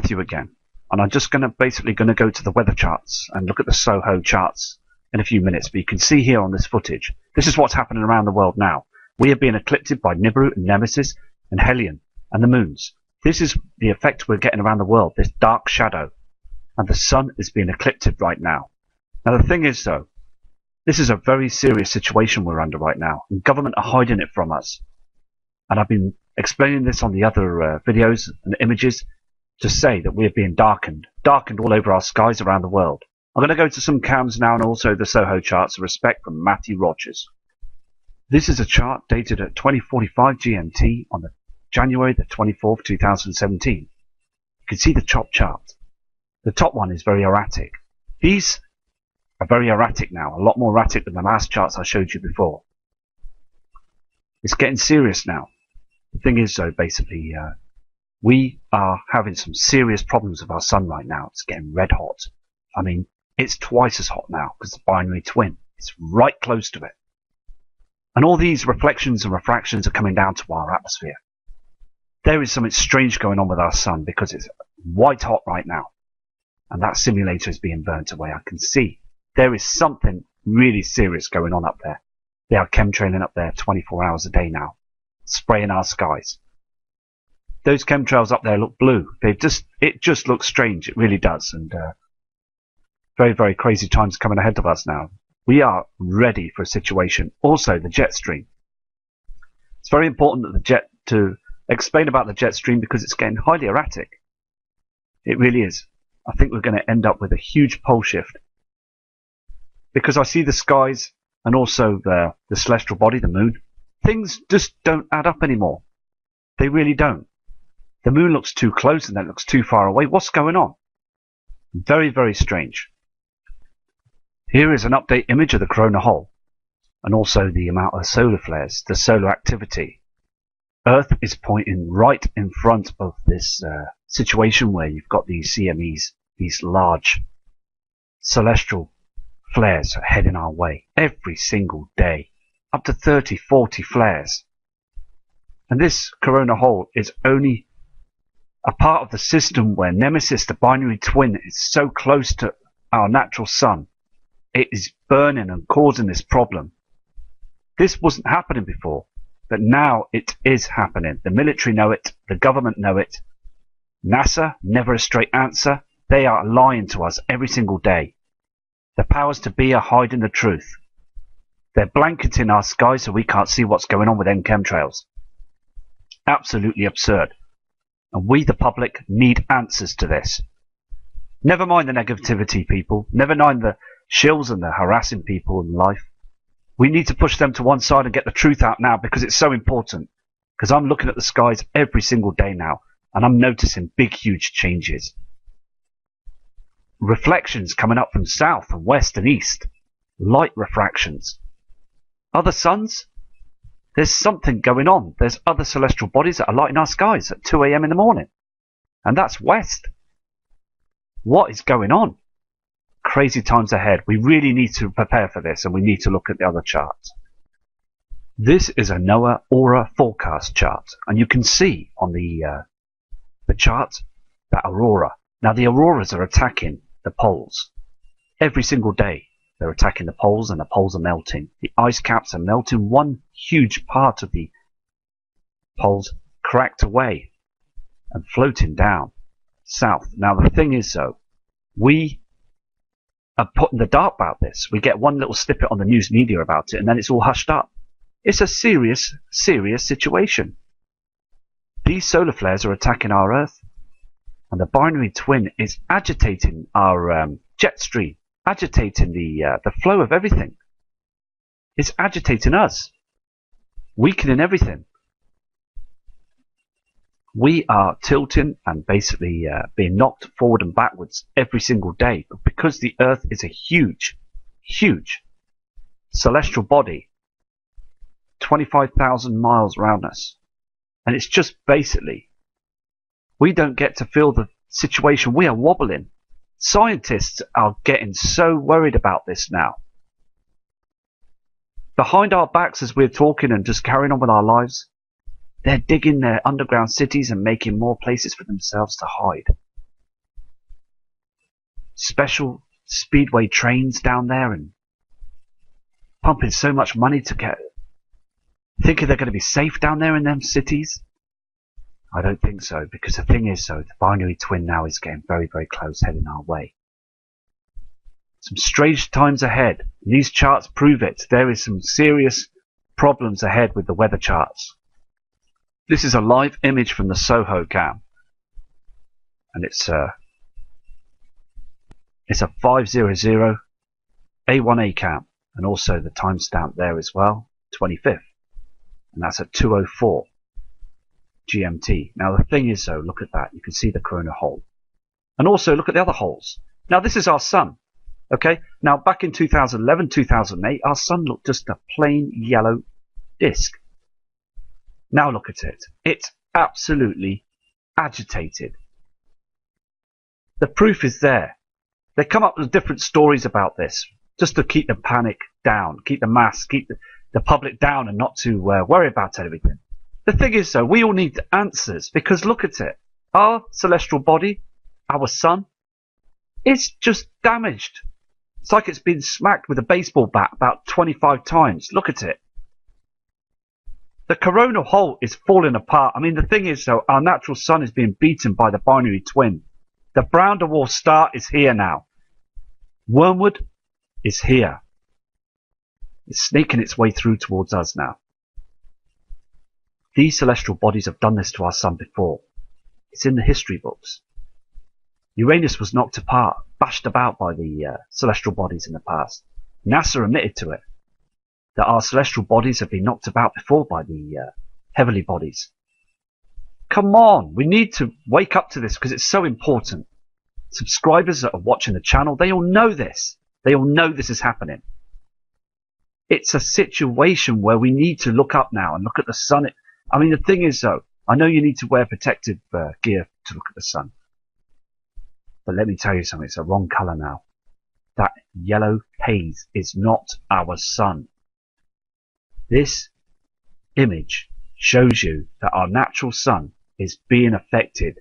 Matthew again, and I'm just basically going to go to the weather charts and look at the SOHO charts in a few minutes. But you can see here on this footage, this is what's happening around the world now. We are being eclipsed by Nibiru and Nemesis and Helion and the moons. This is the effect we're getting around the world, this dark shadow. And the sun is being eclipsed right now. Now the thing is though, this is a very serious situation we're under right now, and government are hiding it from us. And I've been explaining this on the other videos and images to say that we are being darkened all over our skies around the world. I'm going to go to some cams now and also the SOHO charts of respect from Matthew Rogers. This is a chart dated at 2045 GMT on the January the 24th, 2017. You can see the top chart. The top one is very erratic. These are very erratic now, a lot more erratic than the last charts I showed you before. It's getting serious now. The thing is though, basically, we are having some serious problems with our sun right now. It's getting red hot. I mean, it's twice as hot now because the binary twin. It's right close to it. And all these reflections and refractions are coming down to our atmosphere. There is something strange going on with our sun because it's white hot right now. And that simulator is being burnt away. I can see there is something really serious going on up there. They are chemtrailing up there 24 hours a day now, spraying our skies. Those chemtrails up there look blue. It just looks strange. It really does. And very, very crazy times coming ahead of us now. We are ready for a situation. Also, the jet stream. It's very important that to explain about the jet stream because it's getting highly erratic. It really is. I think we're going to end up with a huge pole shift. Because I see the skies and also the celestial body, the moon. Things just don't add up anymore. They really don't. The moon looks too close and then it looks too far away. What's going on? Very, very strange. Here is an update image of the corona hole and also the amount of solar flares, the solar activity. Earth is pointing right in front of this situation where you've got these CMEs, these large celestial flares heading our way every single day, up to 30, 40 flares. And this corona hole is only a part of the system where Nemesis, the binary twin, is so close to our natural sun. It is burning and causing this problem. This wasn't happening before, but now it is happening. The military know it, the government know it. NASA, never a straight answer. They are lying to us every single day. The powers to be are hiding the truth. They're blanketing our skies so we can't see what's going on with them chemtrails. Absolutely absurd. And we, the public, need answers to this. Never mind the negativity, people. Never mind the shills and the harassing people in life. We need to push them to one side and get the truth out now because it's so important. Because I'm looking at the skies every single day now and I'm noticing big, huge changes. Reflections coming up from south and west and east. Light refractions. Other suns? There's something going on. There's other celestial bodies that are lighting our skies at 2 AM in the morning. And that's west. What is going on? Crazy times ahead. We really need to prepare for this and we need to look at the other charts. This is a NOAA aura forecast chart and you can see on the chart that aurora. Now the auroras are attacking the poles. Every single day they're attacking the poles and the poles are melting. The ice caps are melting. One huge part of the poles cracked away and floating down south. Now the thing is though, we are put in the dark about this. We get one little snippet on the news media about it and then it's all hushed up. It's a serious, serious situation. These solar flares are attacking our Earth and the binary twin is agitating our jet stream, agitating the flow of everything. It's agitating us, weakening everything. We are tilting and basically being knocked forward and backwards every single day. But because the Earth is a huge, huge celestial body, 25,000 miles around us, and it's just basically, we don't get to feel the situation. We are wobbling. Scientists are getting so worried about this now. Behind our backs as we're talking and just carrying on with our lives, they're digging their underground cities and making more places for themselves to hide. special speedway trains down there and pumping so much money to get, thinking they're going to be safe down there in them cities? I don't think so, because the thing is, the binary twin now is getting very, very close, heading our way. Some strange times ahead. These charts prove it. There is some serious problems ahead with the weather charts. This is a live image from the Soho cam, and it's a 500 A1A cam, and also the timestamp there as well, 25th, and that's at 2:04 GMT. Now the thing is, look at that. You can see the corona hole, and also look at the other holes. Now this is our sun. Okay. Now back in 2011, 2008, our sun looked just a plain yellow disk. Now look at it. It's absolutely agitated. The proof is there. They come up with different stories about this, just to keep the panic down, keep the mass, keep the public down, and not to worry about everything. The thing is, we all need answers, because look at it. Our celestial body, our sun, is just damaged. It's like it's been smacked with a baseball bat about 25 times. Look at it. The coronal hole is falling apart. I mean, the thing is, our natural sun is being beaten by the binary twin. The brown dwarf star is here now. Wormwood is here. It's sneaking its way through towards us now. These celestial bodies have done this to our sun before. It's in the history books. Uranus was knocked apart, bashed about by the celestial bodies in the past. NASA admitted to it, that our celestial bodies have been knocked about before by the heavenly bodies. Come on, we need to wake up to this, because it's so important. Subscribers that are watching the channel, they all know this. They all know this is happening. It's a situation where we need to look up now and look at the sun. I mean, the thing is, I know you need to wear protective gear to look at the sun. But let me tell you something, it's a wrong colour now. That yellow haze is not our sun. This image shows you that our natural sun is being affected.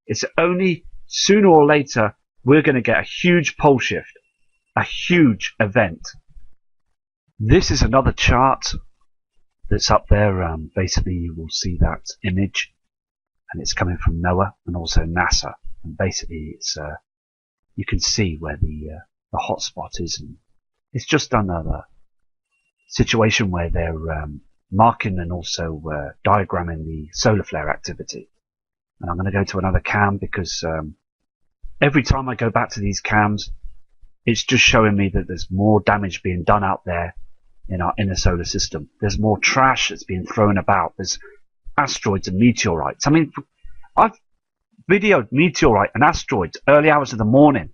It's only sooner or later we're going to get a huge pole shift, a huge event. This is another chart that's up there. Basically, you will see that image, and it's coming from NOAA and also NASA. And basically, it's you can see where the hot spot is, and it's just another situation where they're marking and also diagramming the solar flare activity. And I'm going to go to another cam, because every time I go back to these cams, it's just showing me that there's more damage being done out there in our inner solar system. There's more trash that's being thrown about. There's asteroids and meteorites. I mean, I've videoed meteorite and asteroids early hours of the morning,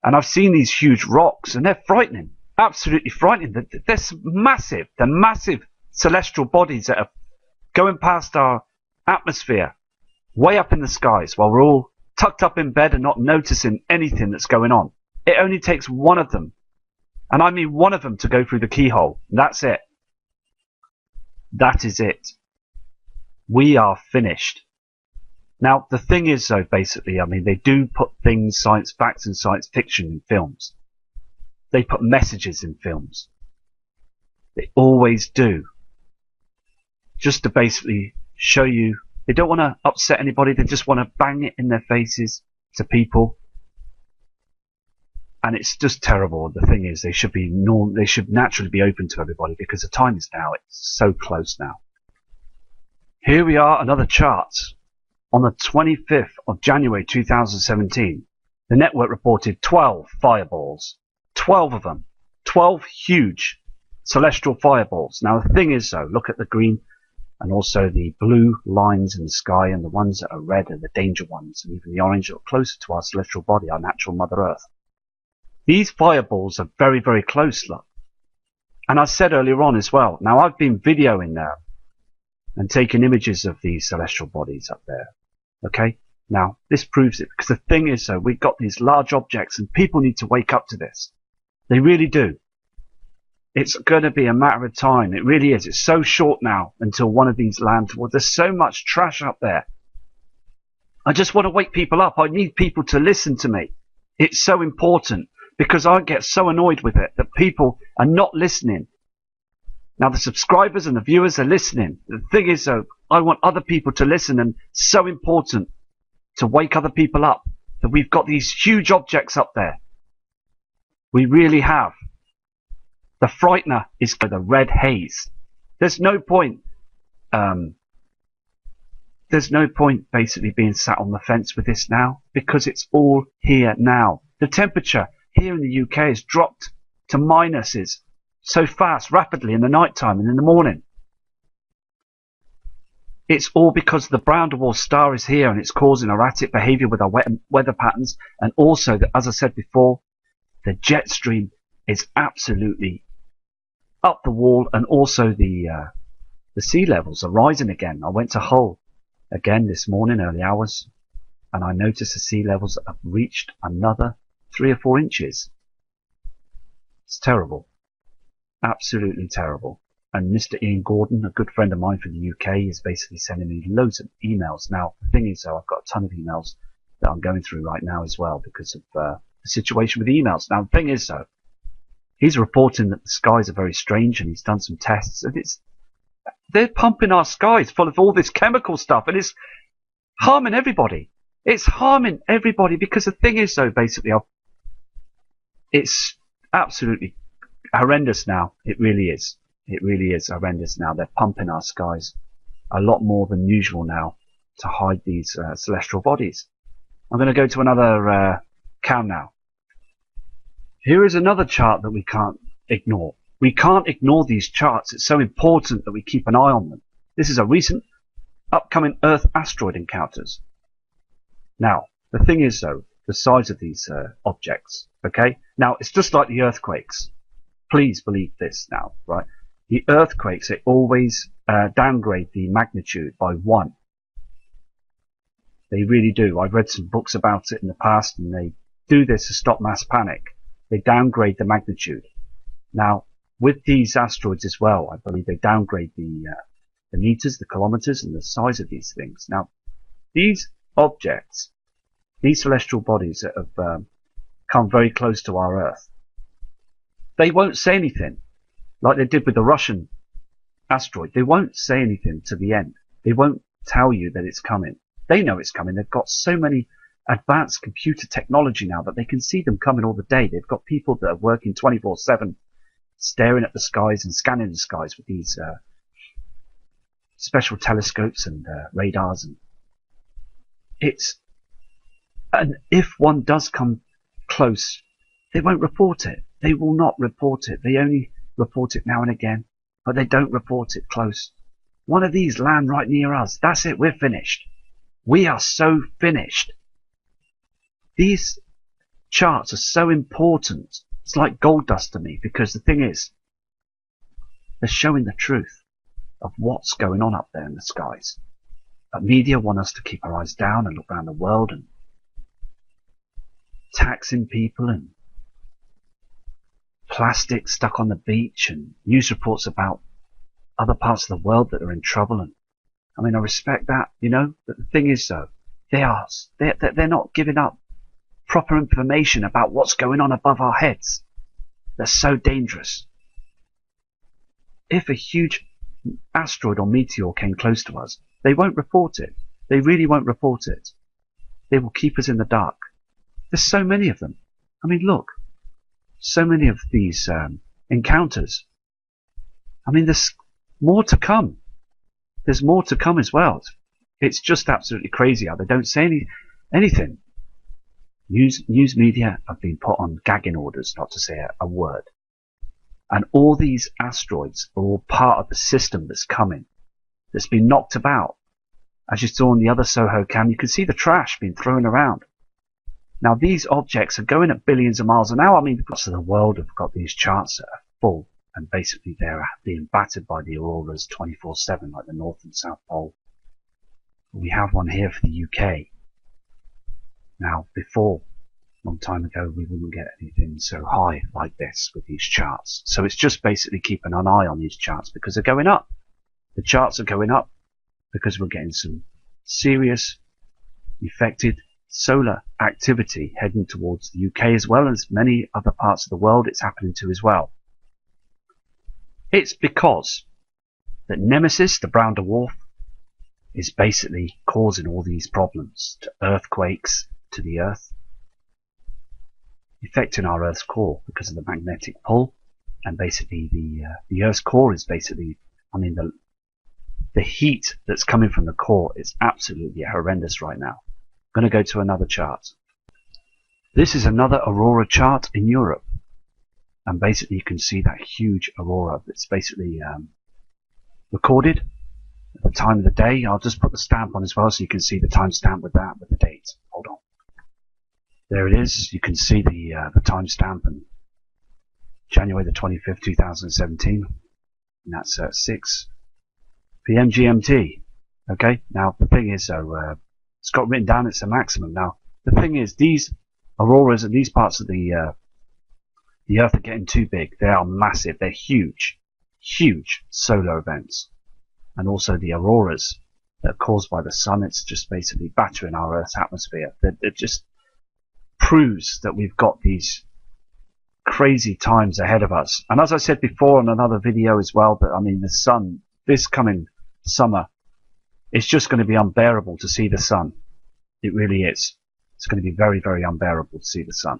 and I've seen these huge rocks, and they're frightening, absolutely frightening. They're massive. They're massive celestial bodies that are going past our atmosphere, way up in the skies, while we're all tucked up in bed and not noticing anything that's going on. It only takes one of them, and I mean one of them, to go through the keyhole. That's it. That is it. We are finished. Now, the thing is, basically, I mean, they do put things, science facts and science fiction in films. They put messages in films. They always do. Just to basically show you, they don't want to upset anybody, they just want to bang it in their faces to people. And it's just terrible. The thing is, they should naturally be open to everybody, because the time is now. It's so close now. Here we are, another chart. On the 25th of January 2017, the network reported 12 fireballs. 12 of them. 12 huge celestial fireballs. Now the thing is, look at the green and also the blue lines in the sky, and the ones that are red are the danger ones, and even the orange are closer to our celestial body, our natural Mother Earth. These fireballs are very, very close, look. And I said earlier on as well, now I've been videoing now and taking images of these celestial bodies up there. Okay? Now, this proves it, because the thing is, we've got these large objects, and people need to wake up to this. They really do. It's going to be a matter of time. It really is. It's so short now until one of these lands. Well, there's so much trash up there. I just want to wake people up. I need people to listen to me. It's so important because I get so annoyed with it that people are not listening. Now the subscribers and the viewers are listening. The thing is though, I want other people to listen, and it's so important to wake other people up that we've got these huge objects up there. We really have. The frightener is the red haze. There's no point basically being sat on the fence with this now, because it's all here now. The temperature here in the UK has dropped to minuses so fast, rapidly in the night time and in the morning. It's all because the brown dwarf star is here and it's causing erratic behaviour with our weather patterns, and also, as I said before, the jet stream is absolutely up the wall, and also the sea levels are rising again. I went to Hull again this morning, early hours, and I noticed the sea levels have reached another 3 or 4 inches. It's terrible. Absolutely terrible. And Mr. Ian Gordon, a good friend of mine from the UK, is basically sending me loads of emails. Now, the thing is, though, I've got a ton of emails that I'm going through right now as well because of the situation with the emails. Now, the thing is, though, he's reporting that the skies are very strange, and he's done some tests, and they're pumping our skies full of all this chemical stuff, and it's harming everybody. It's harming everybody because the thing is, though, basically, it's absolutely horrendous now. It really is. It really is horrendous now. They're pumping our skies a lot more than usual now to hide these celestial bodies. I'm going to go to another cam now. Here is another chart that we can't ignore. We can't ignore these charts. It's so important that we keep an eye on them. This is a recent upcoming Earth asteroid encounters. Now, the thing is, though, the size of these objects, okay? Now, it's just like the earthquakes. Please believe this now, right? The earthquakes, they always downgrade the magnitude by 1. They really do. I've read some books about it in the past, and they do this to stop mass panic. They downgrade the magnitude. Now, with these asteroids as well, I believe they downgrade the meters, the kilometers, and the size of these things. Now, these objects, these celestial bodies that have come very close to our Earth, they won't say anything, like they did with the Russian asteroid. They won't say anything to the end. They won't tell you that it's coming. They know it's coming. They've got so many advanced computer technology now that they can see them coming all the day. They've got people that are working 24/7, staring at the skies and scanning the skies with these special telescopes and radars. And if one does come close, they won't report it. They will not report it. They only report it now and again, but they don't report it close. One of these land right near us. That's it. We're finished. We are so finished. These charts are so important. It's like gold dust to me, because the thing is, they're showing the truth of what's going on up there in the skies. But media want us to keep our eyes down and look around the world and taxing people and plastic stuck on the beach and news reports about other parts of the world that are in trouble. And I mean, I respect that, you know, but the thing is, though, they're not giving up proper information about what's going on above our heads. They're so dangerous. If a huge asteroid or meteor came close to us, they won't report it. They really won't report it. They will keep us in the dark. There's so many of them. I mean, look, so many of these encounters. I mean, there's more to come. There's more to come as well. It's just absolutely crazy how they don't say anything. News media have been put on gagging orders not to say a word. And all these asteroids are all part of the system that's coming, that's been knocked about. As you saw in the other Soho cam, you can see the trash being thrown around. Now, these objects are going at billions of miles an hour. I mean, parts of the world have got these charts that are full, and basically they're being battered by the auroras 24/7, like the North and South Pole. We have one here for the UK. Now, before, a long time ago, we wouldn't get anything so high like this with these charts. So it's just basically keeping an eye on these charts because they're going up. The charts are going up because we're getting some serious affected solar activity heading towards the UK as well as many other parts of the world it's happening to as well. It's because that Nemesis, the brown dwarf, is basically causing all these problems to earthquakes, to the Earth, affecting our Earth's core because of the magnetic pull, and basically the Earth's core is basically, I mean, the heat that's coming from the core is absolutely horrendous right now. I'm going to go to another chart. This is another aurora chart in Europe, and basically you can see that huge aurora that's basically recorded at the time of the day. I'll just put the stamp on as well so you can see the timestamp with that, with the date. Hold on. There it is. You can see the timestamp, and January the 25th, 2017. And that's 6 p.m. GMT. Okay. Now the thing is, it's got written down it's a maximum. Now the thing is, these auroras in these parts of the Earth are getting too big. They are massive. They're huge, huge solar events, and also the auroras that are caused by the sun. It's just basically battering our Earth's atmosphere. It just proves that we've got these crazy times ahead of us. And as I said before in another video as well, that I mean the sun, this coming summer, it's just going to be unbearable to see the sun. It really is. It's going to be very, very unbearable to see the sun.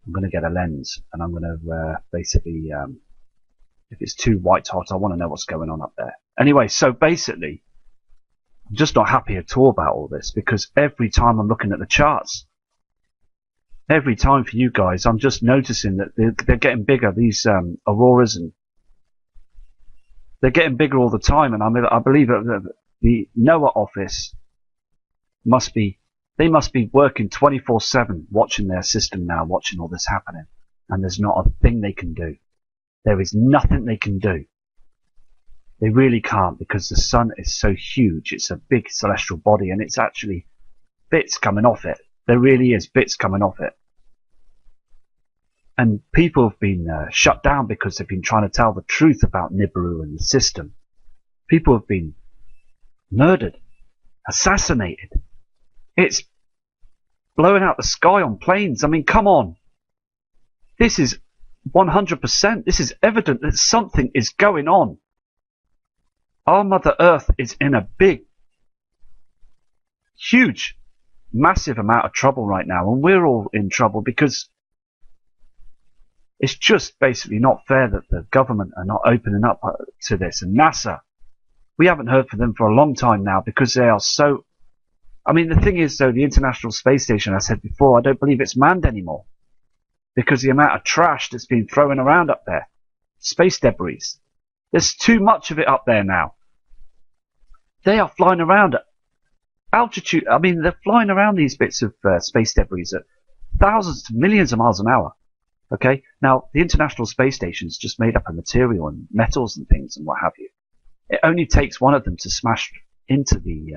I'm going to get a lens, and I'm going to basically, if it's too white hot, I want to know what's going on up there. Anyway, so basically, I'm just not happy at all about all this, because every time I'm looking at the charts, every time for you guys, I'm just noticing that they're getting bigger, these auroras, and they're getting bigger all the time. And I believe that the NOAA office must be working 24/7, watching their system now, watching all this happening, and there's not a thing they can do. There is nothing they can do. They really can't, because the sun is so huge. It's a big celestial body, and it's actually bits coming off it. There really is bits coming off it. And people have been shut down because they've been trying to tell the truth about Nibiru and the system. People have been murdered, assassinated. It's blowing out the sky on planes. I mean, come on. This is 100%. This is evident that something is going on. Our Mother Earth is in a big, huge, massive amount of trouble right now. And we're all in trouble because it's just basically not fair that the government are not opening up to this. And NASA, we haven't heard from them for a long time now, because they are so... I mean, the thing is, though, the International Space Station, I said before, I don't believe it's manned anymore, because the amount of trash that's been thrown around up there, space debris, there's too much of it up there now. They are flying around at altitude. I mean, they're flying around these bits of space debris at thousands to millions of miles an hour. Okay, now the International Space Station is just made up of material and metals and things and what have you. It only takes one of them to smash into the...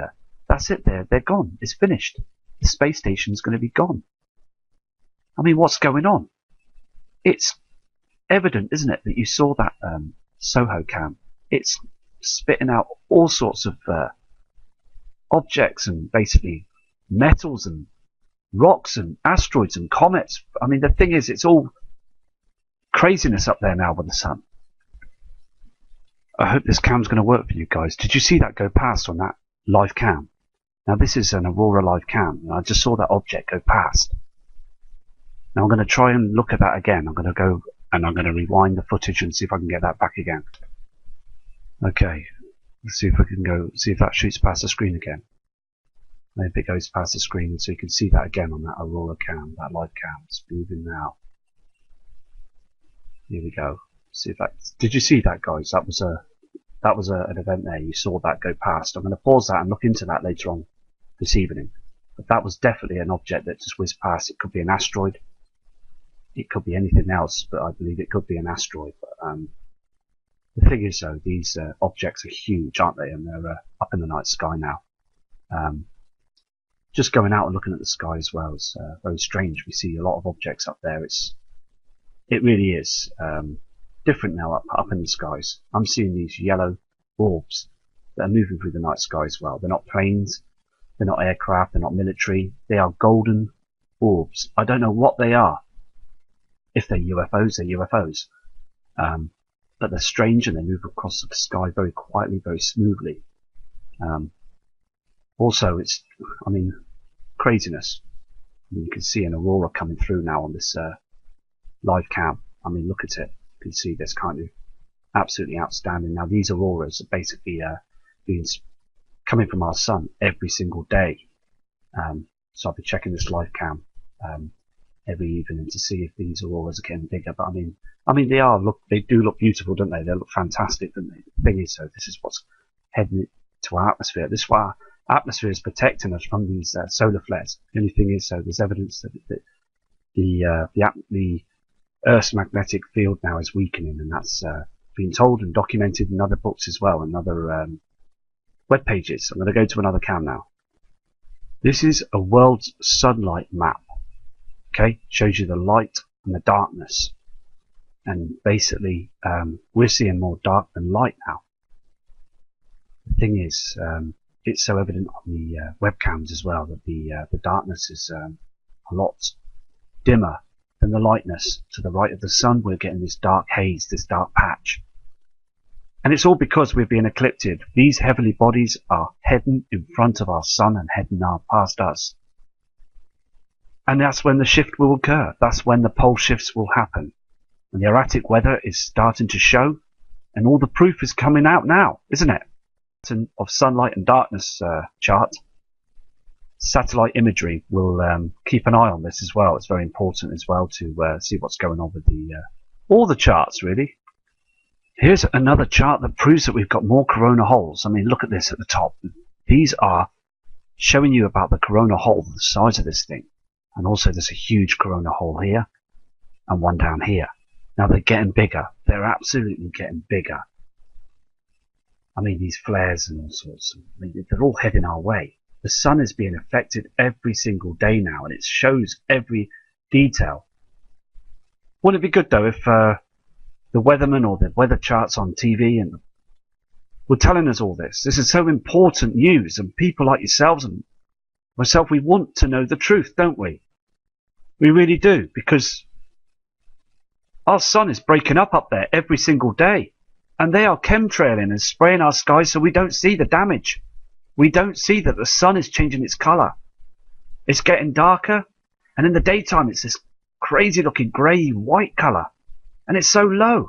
that's it, they're gone. It's finished. The space station's going to be gone. I mean, what's going on? It's evident, isn't it, that you saw that Soho cam. It's spitting out all sorts of objects and basically metals and rocks and asteroids and comets. I mean, the thing is, it's all craziness up there now with the sun. I hope this cam's going to work for you guys. Did you see that go past on that live cam? Now this is an Aurora live cam, and I just saw that object go past. Now I'm going to try and look at that again. I'm going to go and I'm going to rewind the footage and see if I can get that back again. Okay, let's see if we can go, see if that shoots past the screen again. Maybe it goes past the screen so you can see that again on that Aurora cam, that live cam. It's moving now. Here we go. See if that, did you see that, guys? That was an event there. You saw that go past. I'm going to pause that and look into that later on this evening. But that was definitely an object that just whizzed past. It could be an asteroid. It could be anything else, but I believe it could be an asteroid. But the thing is, though, these objects are huge, aren't they? And they're up in the night sky now. Just going out and looking at the sky as well is very strange. We see a lot of objects up there. It really is different now up in the skies. I'm seeing these yellow orbs that are moving through the night sky as well. They're not planes. They're not aircraft, they're not military. They are golden orbs. I don't know what they are. If they're UFOs, they're UFOs. But they're strange and they move across the sky very quietly, very smoothly. Also, it's, craziness. You can see an aurora coming through now on this live cam. Look at it. You can see this kind of absolutely outstanding. Now, these auroras are basically coming from our sun every single day. So I'll be checking this live cam every evening to see if these auroras are getting bigger. But they do look beautiful, don't they? They look fantastic, don't they? The thing is, though, this is what's heading to our atmosphere. This is why our atmosphere is protecting us from these solar flares. The only thing is, though, there's evidence that the Earth's magnetic field now is weakening, and that's been told and documented in other books as well, and other web pages. I'm going to go to another cam now. This is a world's sunlight map. Okay, shows you the light and the darkness, and basically we're seeing more dark than light now. The thing is, it's so evident on the webcams as well that the darkness is a lot dimmer than the lightness. To the right of the sun, we're getting this dark haze, this dark patch. And it's all because we're being eclipsed. These heavenly bodies are heading in front of our sun and heading past us. And that's when the shift will occur. That's when the pole shifts will happen. And the erratic weather is starting to show. And all the proof is coming out now, isn't it? Of sunlight and darkness chart. Satellite imagery will keep an eye on this as well. It's very important as well to see what's going on with all the charts, really. Here's another chart that proves that we've got more corona holes. Look at this at the top. These are showing you about the corona hole, the size of this thing. And also there's a huge corona hole here and one down here. Now they're getting bigger. They're absolutely getting bigger. These flares and all sorts. They're all heading our way. The sun is being affected every single day now, and it shows every detail. Wouldn't it be good, though, if the weatherman or the weather charts on TV and were telling us all this? This is so important news, and people like yourselves and myself, we want to know the truth, don't we? We really do, because our sun is breaking up there every single day. And they are chemtrailing and spraying our skies so we don't see the damage. We don't see that the sun is changing its colour. It's getting darker. And in the daytime it's this crazy looking grey white colour. And it's so low.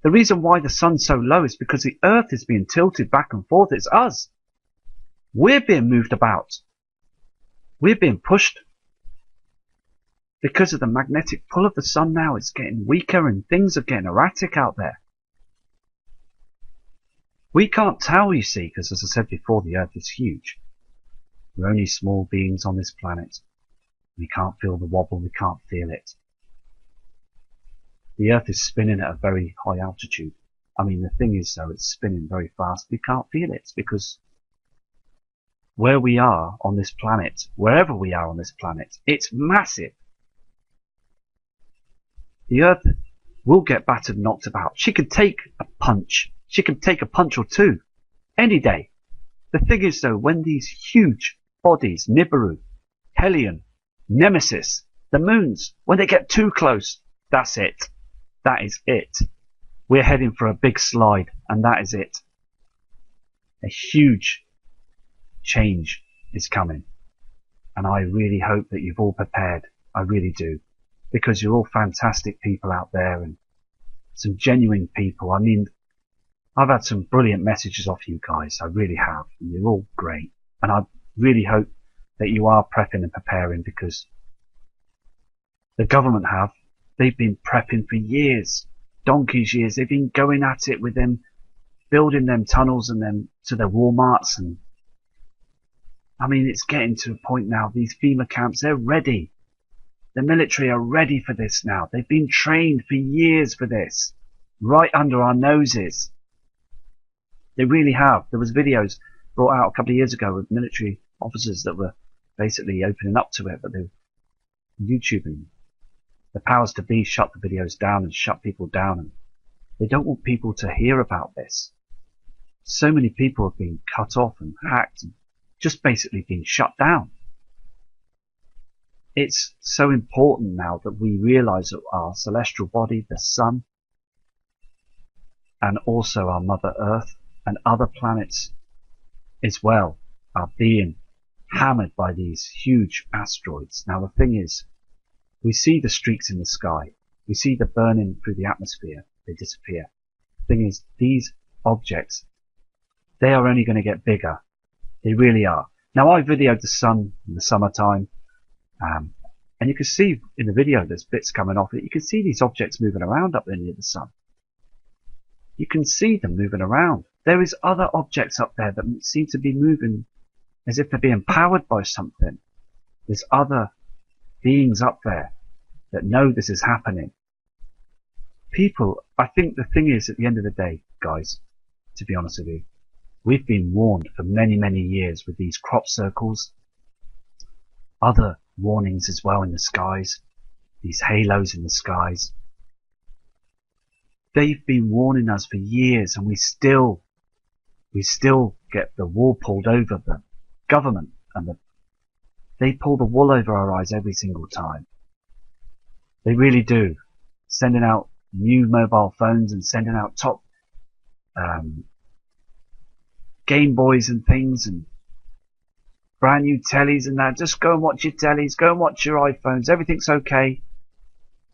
The reason why the sun's so low is because the earth is being tilted back and forth. It's us. We're being moved about. We're being pushed. Because of the magnetic pull of the sun now, it's getting weaker and things are getting erratic out there. We can't tell, you see, because as I said before, the Earth is huge. We're only small beings on this planet. We can't feel the wobble, we can't feel it. The Earth is spinning at a very high altitude. The thing is, though, it's spinning very fast. We can't feel it because where we are on this planet, wherever we are on this planet, it's massive. The Earth will get battered and knocked about. She can take a punch. She can take a punch or two any day. The thing is, though, when these huge bodies, Nibiru, Helion, Nemesis, the moons, when they get too close, that's it. That is it. We're heading for a big slide, and that is it. A huge change is coming. And I really hope that you've all prepared. I really do. Because you're all fantastic people out there and some genuine people. I've had some brilliant messages off you guys. I really have. And you're all great. And I really hope that you are prepping and preparing, because the government have. They've been prepping for years. Donkey's years. They've been going at it with them, building them tunnels and them to their Walmarts. And it's getting to a point now. These FEMA camps, they're ready. The military are ready for this now. They've been trained for years for this. Right under our noses. They really have. There was videos brought out a couple of years ago with military officers that were basically opening up to it, but they were YouTubing. The powers to be shut the videos down and shut people down, and they don't want people to hear about this. So many people have been cut off and hacked, and just basically been shut down. It's so important now that we realize that our celestial body, the sun, and also our Mother Earth and other planets as well, are being hammered by these huge asteroids. Now the thing is, we see the streaks in the sky, we see the burning through the atmosphere, they disappear. The thing is, these objects, they are only going to get bigger. They really are. Now I videoed the sun in the summertime, and you can see in the video there's bits coming off it. You can see these objects moving around up there near the sun. You can see them moving around. There is other objects up there that seem to be moving as if they're being powered by something. There's other beings up there that know this is happening. People, I think the thing is, at the end of the day, guys, to be honest with you, we've been warned for many, many years with these crop circles, other warnings as well in the skies, these halos in the skies. They've been warning us for years, and we still get the wool pulled over the government, and they pull the wool over our eyes every single time. They really do. Sending out new mobile phones and sending out top Game Boys and things, and brand new tellies and that. Just go and watch your tellies, go and watch your iPhones. Everything's okay.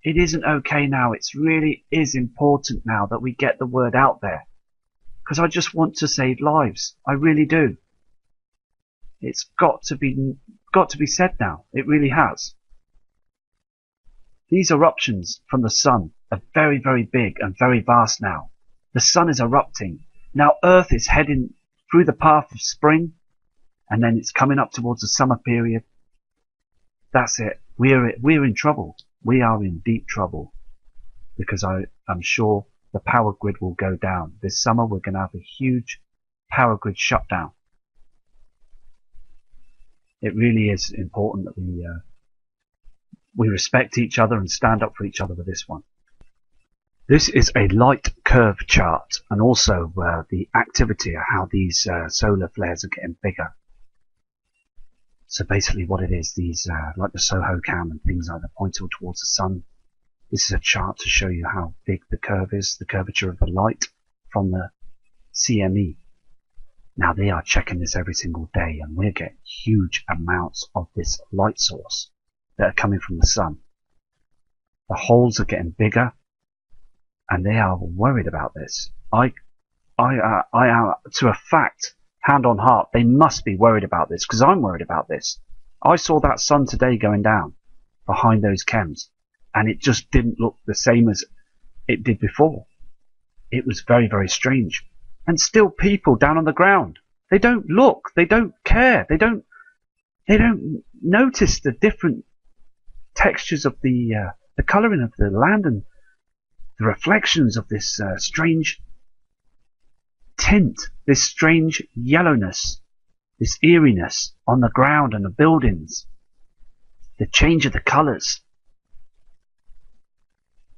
It isn't okay now. It really is important now that we get the word out there, because I just want to save lives. I really do. It's got to be said now. It really has. These eruptions from the sun are very, very big and very vast now. The sun is erupting. Now Earth is heading through the path of spring, and then it's coming up towards the summer period. That's it. We're in trouble. We are in deep trouble, because I'm sure the power grid will go down. This summer we're going to have a huge power grid shutdown. It really is important that we respect each other and stand up for each other with this one. This is a light curve chart, and also the activity of how these solar flares are getting bigger. So basically what it is, these like the Soho cam and things like that pointing towards the sun. This is a chart to show you how big the curve is, the curvature of the light from the CME. Now they are checking this every single day, and we're getting huge amounts of this light source that are coming from the sun. The holes are getting bigger, and they are worried about this. I am, to a fact, hand on heart, they must be worried about this, because I'm worried about this. I saw that sun today going down behind those chems, and it just didn't look the same as it did before. It was very, very strange. And still people down on the ground, they don't look, they don't care, they don't notice the different textures of the colouring of the land and the reflections of this strange tint, this strange yellowness, this eeriness on the ground and the buildings, the change of the colours.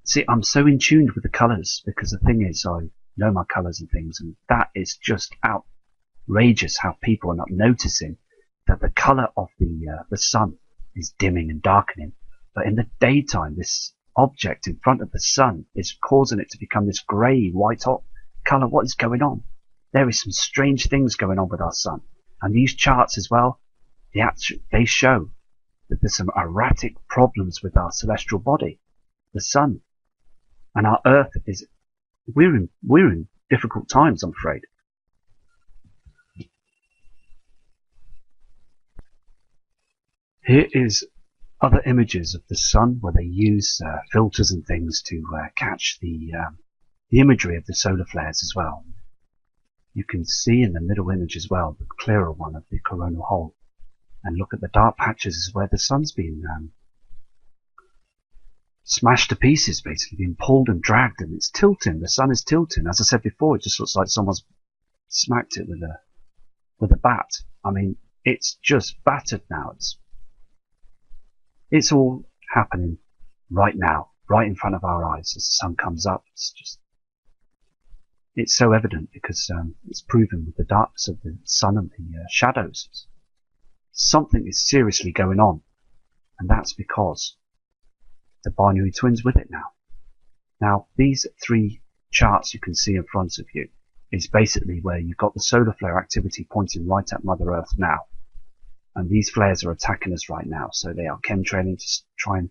See, I'm so in tune with the colours, because the thing is, I know my colours and things, and that is just outrageous how people are not noticing that the colour of the sun is dimming and darkening, but in the daytime this object in front of the sun is causing it to become this grey, white hot colour. What is going on? There is some strange things going on with our sun, and these charts as well, they show that there's some erratic problems with our celestial body, the sun, and our Earth is we're in difficult times, I'm afraid. Here is other images of the sun where they use filters and things to catch the imagery of the solar flares as well. You can see in the middle image as well, the clearer one of the coronal hole, and look at the dark patches is where the sun's been smashed to pieces, basically being pulled and dragged, and it's tilting. The sun is tilting. As I said before, it just looks like someone's smacked it with a bat. I mean, it's just battered now. It's all happening right now, right in front of our eyes as the sun comes up. It's so evident, because it's proven with the darkness of the sun and the shadows. something is seriously going on. And that's because the binary twin's with it now. Now, these three charts you can see in front of you is basically where you've got the solar flare activity pointing right at Mother Earth now. And these flares are attacking us right now, so they are chemtrailing to try and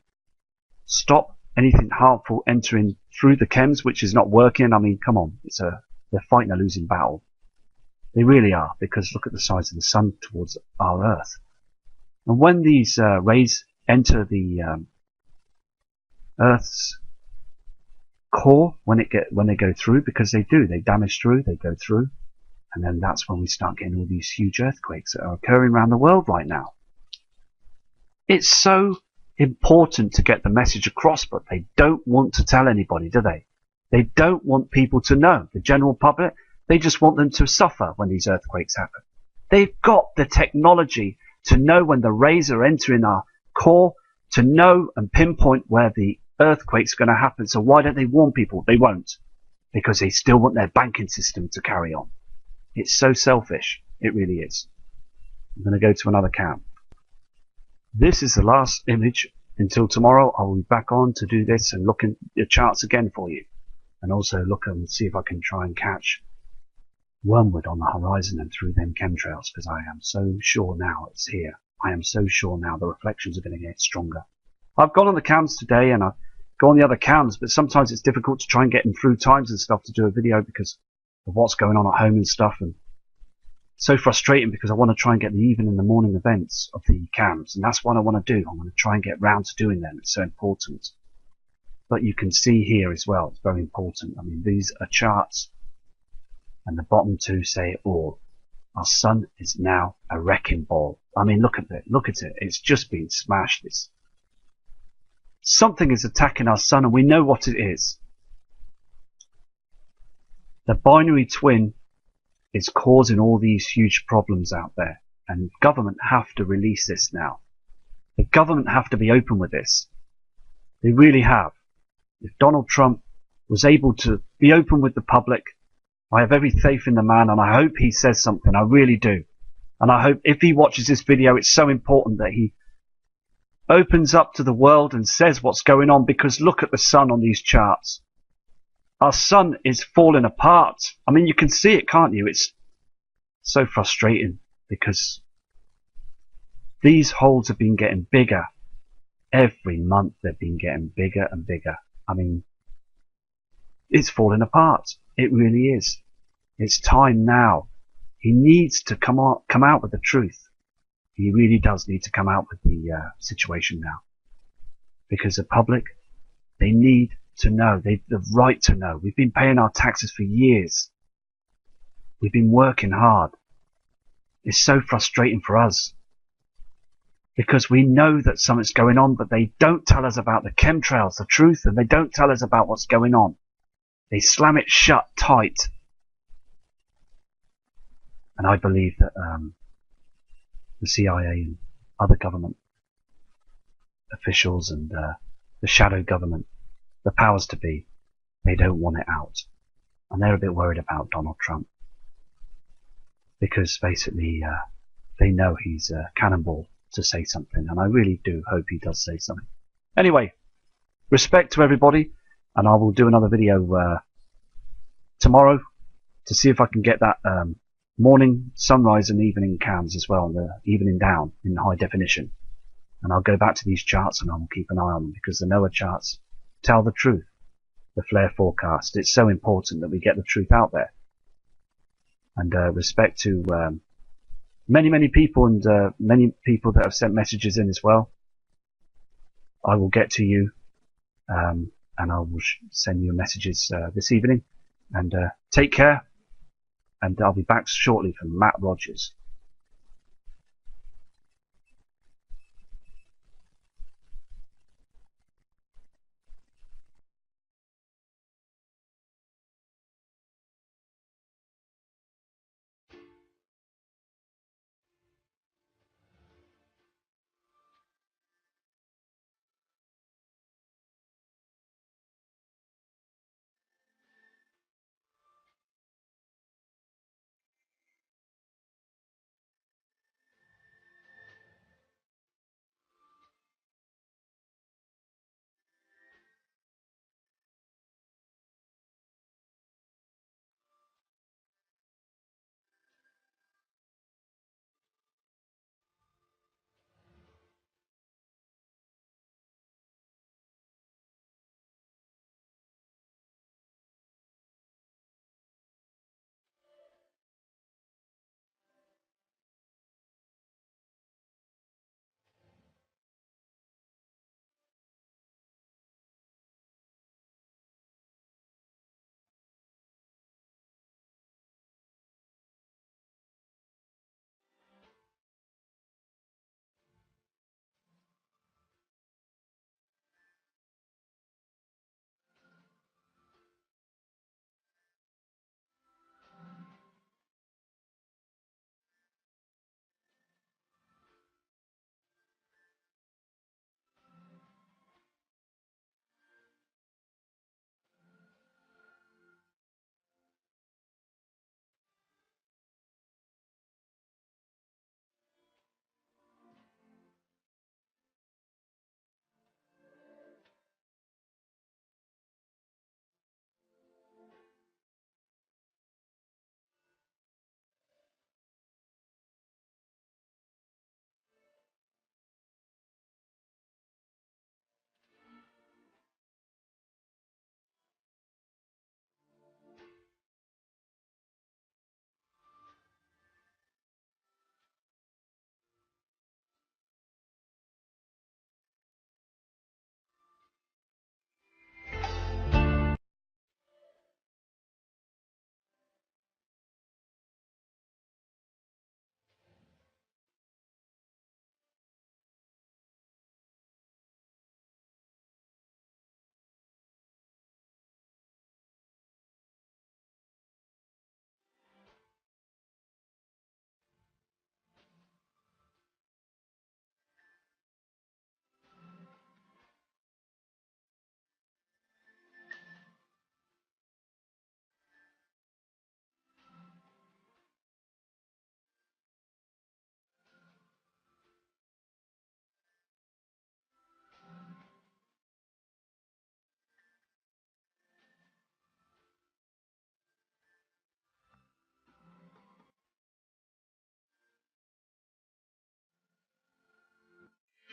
stop anything harmful entering through the chems, which is not working. I mean, come on, they're fighting a losing battle. They really are, because look at the size of the sun towards our Earth. And when these rays enter the Earth's core, when they go through, because they damage through, they go through, and then that's when we start getting all these huge earthquakes that are occurring around the world right now. It's so important to get the message across, but they don't want to tell anybody, do they? They don't want people to know. The general public, they just want them to suffer when these earthquakes happen. They've got the technology to know when the rays are entering our core, to know and pinpoint where the earthquake's going to happen. So why don't they warn people? They won't, because they still want their banking system to carry on. It's so selfish. It really is. I'm going to go to another cam. This is the last image. Until tomorrow, I will be back on to do this and look at the charts again for you. And also look and see if I can try and catch wormwood on the horizon and through them chemtrails, because I am so sure now it's here. I am so sure now the reflections are going to get stronger. I've gone on the cams today and I've gone on the other cams, but sometimes it's difficult to try and get in through times and stuff to do a video because of what's going on at home and stuff, and so frustrating because I want to try and get the even in the morning events of the cams, and that's what I want to do. I want to try and get round to doing them. It's so important. But you can see here as well, it's very important. I mean, these are charts, and the bottom two say it all. Our sun is now a wrecking ball. I mean, look at it. Look at it. It's just been smashed. Something is attacking our sun, and we know what it is. The binary twin is causing all these huge problems out there, and government have to release this now. The government have to be open with this. They really have. If Donald Trump was able to be open with the public, I have every faith in the man, and I hope he says something. I really do. And I hope if he watches this video, it's so important that he opens up to the world and says what's going on, because look at the sun on these charts. Our sun is falling apart. I mean, you can see it, can't you? It's so frustrating because these holes have been getting bigger. Every month they've been getting bigger and bigger. I mean, it's falling apart. It really is. It's time now. He needs to come out with the truth. He really does need to come out with the situation now. Because the public, they need to know. They've the right to know. We've been paying our taxes for years. We've been working hard. It's so frustrating for us. Because we know that something's going on, but they don't tell us about the chemtrails, the truth, and they don't tell us about what's going on. They slam it shut tight. And I believe that the CIA and other government officials and the shadow government, the powers to be, they don't want it out. And they're a bit worried about Donald Trump. Because basically they know he's a cannonball to say something. And I really do hope he does say something. Anyway, respect to everybody. And I will do another video tomorrow to see if I can get that morning, sunrise and evening cams as well, the evening down in high definition. And I'll go back to these charts and I will keep an eye on them, because the NOAA charts tell the truth. The flare forecast. It's so important that we get the truth out there. And respect to many people, and many people that have sent messages in as well. I will get to you and I will send you messages this evening. And take care. And I'll be back shortly from Matt Rogers.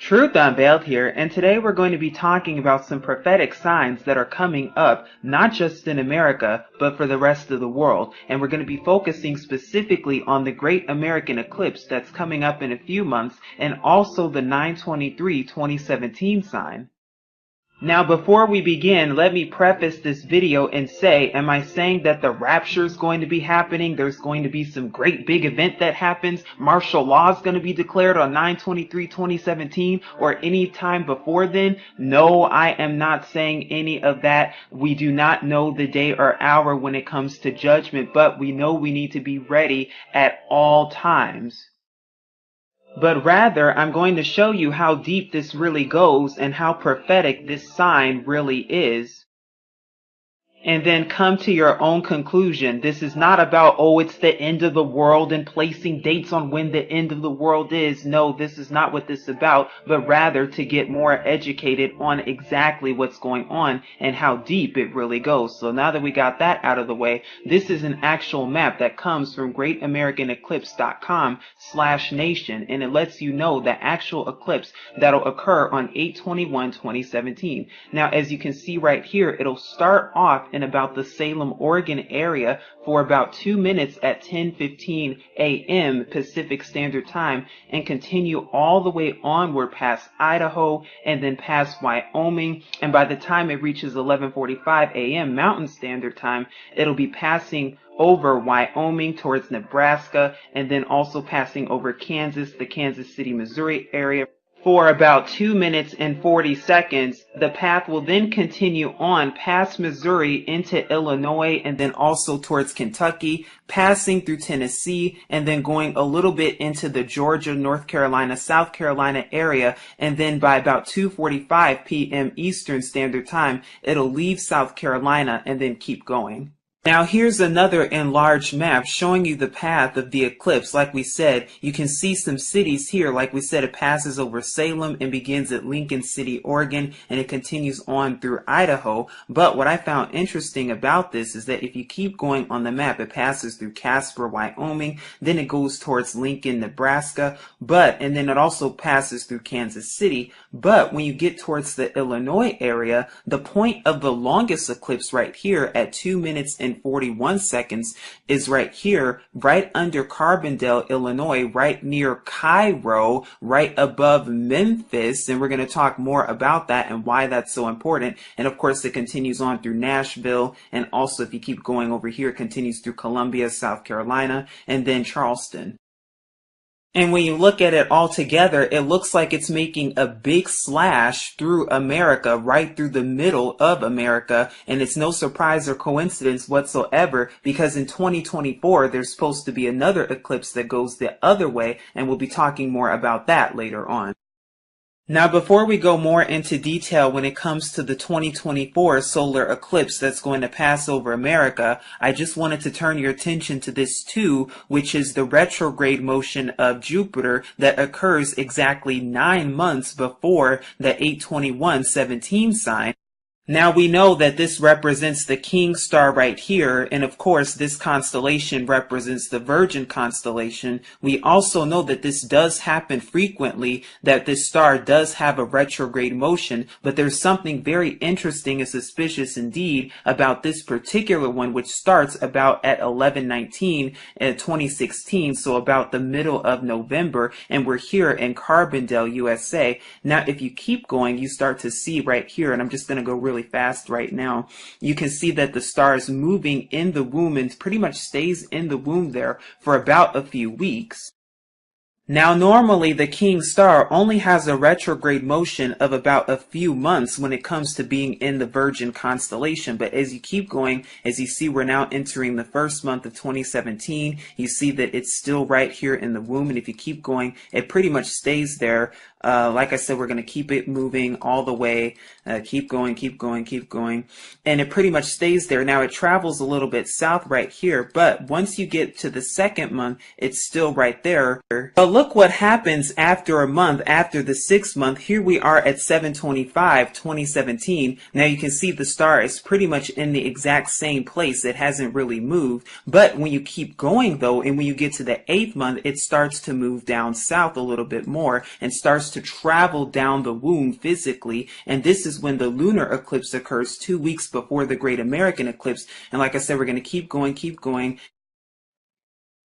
Truth Unveiled here, and today we're going to be talking about some prophetic signs that are coming up, not just in America, but for the rest of the world. And we're going to be focusing specifically on the Great American Eclipse that's coming up in a few months, and also the 9/23/2017 sign. Now before we begin, let me preface this video and say, am I saying that the rapture is going to be happening? There's going to be some great big event that happens? Martial law is going to be declared on 9/23/2017 or any time before then? No, I am not saying any of that. We do not know the day or hour when it comes to judgment, but we know we need to be ready at all times. But rather, I'm going to show you how deep this really goes and how prophetic this sign really is. And then come to your own conclusion. This is not about, oh, it's the end of the world and placing dates on when the end of the world is. No, this is not what this is about, but rather to get more educated on exactly what's going on and how deep it really goes. So now that we got that out of the way, this is an actual map that comes from greatamericaneclipse.com/nation, and it lets you know the actual eclipse that'll occur on 8/21/2017. Now, as you can see right here, it'll start off in about the Salem, Oregon area for about 2 minutes at 10:15 a.m. Pacific Standard Time and continue all the way onward past Idaho and then past Wyoming. And by the time it reaches 11:45 a.m. Mountain Standard Time, it'll be passing over Wyoming towards Nebraska and then also passing over Kansas, the Kansas City, Missouri area for about 2 minutes and 40 seconds. The path will then continue on past Missouri into Illinois and then also towards Kentucky, passing through Tennessee and then going a little bit into the Georgia, North Carolina, South Carolina area. And then by about 2:45 p.m. Eastern Standard Time, it'll leave South Carolina and then keep going. Now here's another enlarged map showing you the path of the eclipse. Like we said, you can see some cities here. Like we said, it passes over Salem and begins at Lincoln City, Oregon, and it continues on through Idaho. But what I found interesting about this is that if you keep going on the map, it passes through Casper, Wyoming, then it goes towards Lincoln, Nebraska, and then it also passes through Kansas City. But when you get towards the Illinois area, the point of the longest eclipse right here at 2 minutes and 41 seconds is right here, right under Carbondale, Illinois, right near Cairo, right above Memphis. And we're going to talk more about that and why that's so important. And of course, it continues on through Nashville. And also, if you keep going over here, it continues through Columbia, South Carolina, and then Charleston. And when you look at it all together, it looks like it's making a big slash through America, right through the middle of America. And it's no surprise or coincidence whatsoever, because in 2024, there's supposed to be another eclipse that goes the other way. And we'll be talking more about that later on. Now, before we go more into detail when it comes to the 2024 solar eclipse that's going to pass over America, I just wanted to turn your attention to this too, which is the retrograde motion of Jupiter that occurs exactly 9 months before the 8/21/17 sign. Now we know that this represents the King star right here, and of course this constellation represents the Virgin constellation. We also know that this does happen frequently, that this star does have a retrograde motion, but there's something very interesting and suspicious indeed about this particular one, which starts about at 11/19 in 2016, so about the middle of November, and we're here in Carbondale, USA. Now if you keep going, you start to see right here, and I'm just going to go really fast right now. You can see that the star is moving in the womb and pretty much stays in the womb there for about a few weeks. Now, normally the King star only has a retrograde motion of about a few months when it comes to being in the Virgin constellation. But as you keep going, as you see, we're now entering the first month of 2017. You see that it's still right here in the womb. And if you keep going, it pretty much stays there. Like I said, we're going to keep it moving all the way. Keep going, keep going, keep going. And it pretty much stays there. Now, it travels a little bit south right here. But once you get to the second month, it's still right there. But look what happens after a month, after the 6th month. Here we are at 7/25/2017. Now you can see the star is pretty much in the exact same place. It hasn't really moved. But when you keep going though, and when you get to the 8th month, it starts to move down south a little bit more and starts to travel down the womb physically. And this is when the lunar eclipse occurs 2 weeks before the Great American Eclipse. And like I said, we're going to keep going, keep going.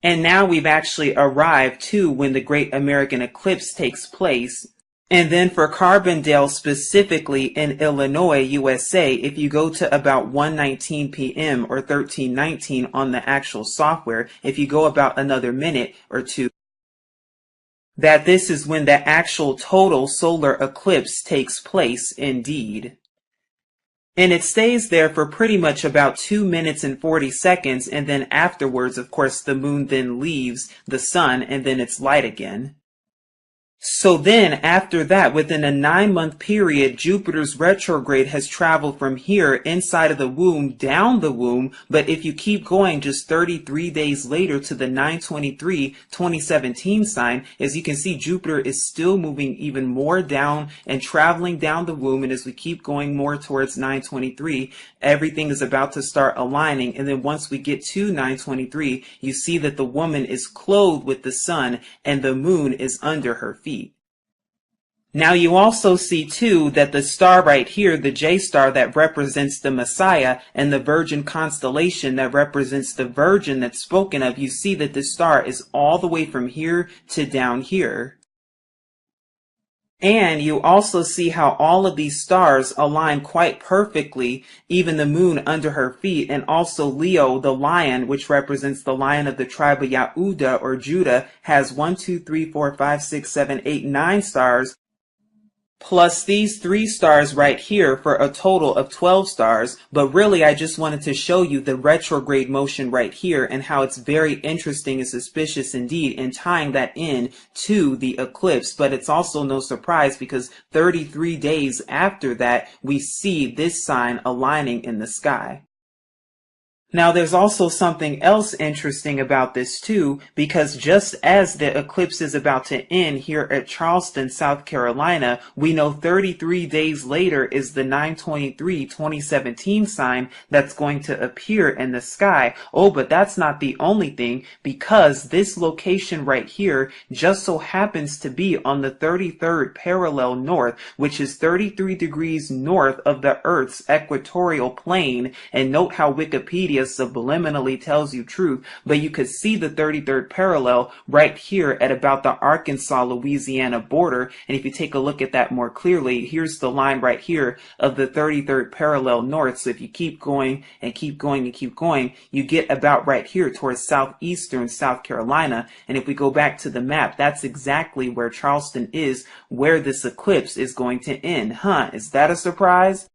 And now we've actually arrived to when the Great American Eclipse takes place. And then for Carbondale specifically in Illinois, USA, if you go to about 1:19 p.m. or 13:19 on the actual software, if you go about another minute or two, that this is when the actual total solar eclipse takes place indeed. And it stays there for pretty much about 2 minutes and 40 seconds, and then afterwards, of course, the moon then leaves the sun, and then it's light again. So then, after that, within a 9-month period, Jupiter's retrograde has traveled from here, inside of the womb, down the womb, but if you keep going just 33 days later to the 9/23/2017 sign, as you can see, Jupiter is still moving even more down and traveling down the womb, and as we keep going more towards 9/23, everything is about to start aligning, and then once we get to 9/23, you see that the woman is clothed with the sun, and the moon is under her feet. Now you also see too that the star right here, the J star that represents the Messiah, and the Virgin constellation that represents the Virgin that's spoken of, you see that the star is all the way from here to down here. And you also see how all of these stars align quite perfectly, even the moon under her feet, and also Leo, the lion, which represents the lion of the tribe of Yehuda or Judah, has 1, 2, 3, 4, 5, 6, 7, 8, 9 stars, plus these 3 stars right here for a total of 12 stars. But really, I just wanted to show you the retrograde motion right here and how it's very interesting and suspicious indeed in tying that in to the eclipse. But it's also no surprise because 33 days after that, we see this sign aligning in the sky. Now there's also something else interesting about this too, because just as the eclipse is about to end here at Charleston, South Carolina, we know 33 days later is the 9/23/2017 sign that's going to appear in the sky. Oh, but that's not the only thing, because this location right here just so happens to be on the 33rd parallel north, which is 33 degrees north of the Earth's equatorial plane. And note how Wikipedia subliminally tells you truth, but you could see the 33rd parallel right here at about the Arkansas-Louisiana border. And if you take a look at that more clearly, here's the line right here of the 33rd parallel north. So if you keep going and keep going and keep going, you get about right here towards southeastern South Carolina. And if we go back to the map, that's exactly where Charleston is, where this eclipse is going to end. Is that a surprise?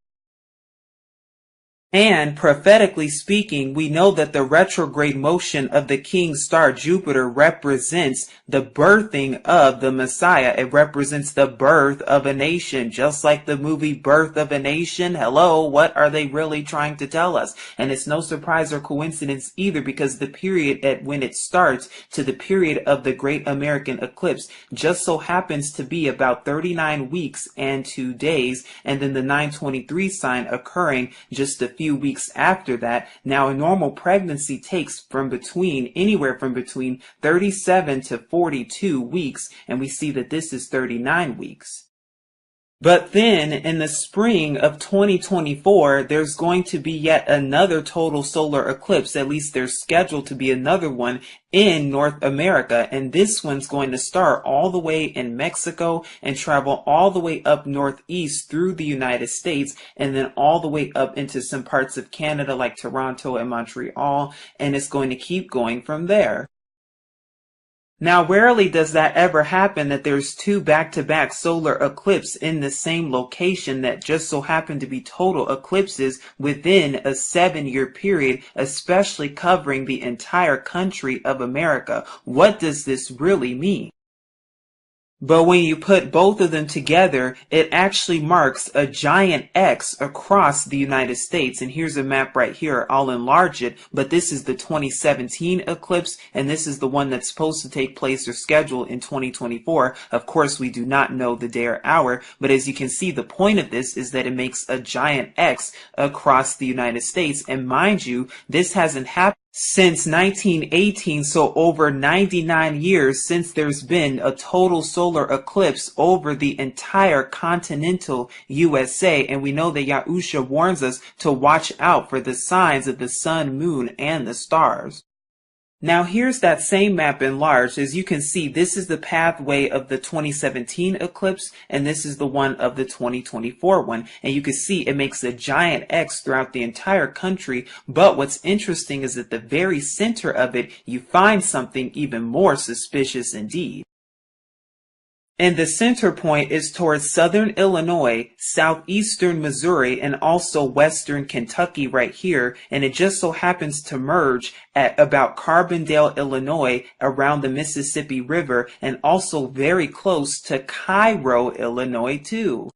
And prophetically speaking, we know that the retrograde motion of the king star Jupiter represents the birthing of the Messiah. It represents the birth of a nation, just like the movie Birth of a Nation. Hello, what are they really trying to tell us? And it's no surprise or coincidence either, because the period at when it starts to the period of the Great American Eclipse just so happens to be about 39 weeks and 2 days, and then the 9/23 sign occurring just a few weeks after that. Now, a normal pregnancy takes anywhere from between 37 to 42 weeks, and we see that this is 39 weeks. But then in the spring of 2024, there's going to be yet another total solar eclipse. At least there's scheduled to be another one in North America. And this one's going to start all the way in Mexico and travel all the way up northeast through the United States, and then all the way up into some parts of Canada like Toronto and Montreal. And it's going to keep going from there. Now, rarely does that ever happen, that there's 2 back-to-back solar eclipses in the same location that just so happen to be total eclipses within a 7-year period, especially covering the entire country of America. What does this really mean? But when you put both of them together, it actually marks a giant X across the United States. And here's a map right here. I'll enlarge it, but this is the 2017 eclipse, and this is the one that's supposed to take place or scheduled in 2024. Of course, we do not know the day or hour, but as you can see, the point of this is that it makes a giant X across the United States. And mind you, this hasn't happened since 1918, so over 99 years since there's been a total solar eclipse over the entire continental USA, and we know that Yahusha warns us to watch out for the signs of the sun, moon, and the stars. Now here's that same map enlarged. As you can see, this is the pathway of the 2017 eclipse, and this is the one of the 2024 one. And you can see it makes a giant X throughout the entire country. But what's interesting is at the very center of it, you find something even more suspicious indeed. And the center point is towards southern Illinois, southeastern Missouri, and also western Kentucky right here. And it just so happens to merge at about Carbondale, Illinois, around the Mississippi River, and also very close to Cairo, Illinois, too.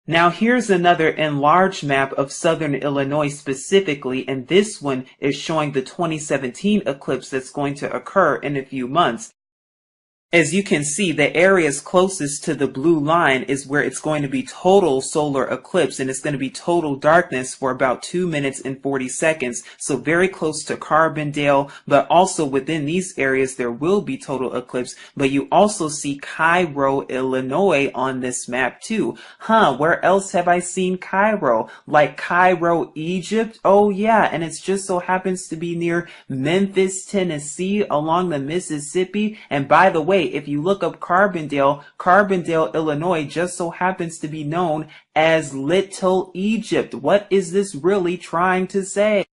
Now here's another enlarged map of southern Illinois specifically, and this one is showing the 2017 eclipse that's going to occur in a few months. As you can see, the areas closest to the blue line is where it's going to be total solar eclipse, and it's going to be total darkness for about 2 minutes and 40 seconds. So very close to Carbondale, but also within these areas there will be total eclipse. But you also see Cairo, Illinois on this map too. Where else have I seen Cairo? Like Cairo, Egypt? Oh yeah, and it just so happens to be near Memphis, Tennessee, along the Mississippi. And by the way, if you look up Carbondale, Illinois just so happens to be known as Little Egypt. What is this really trying to say?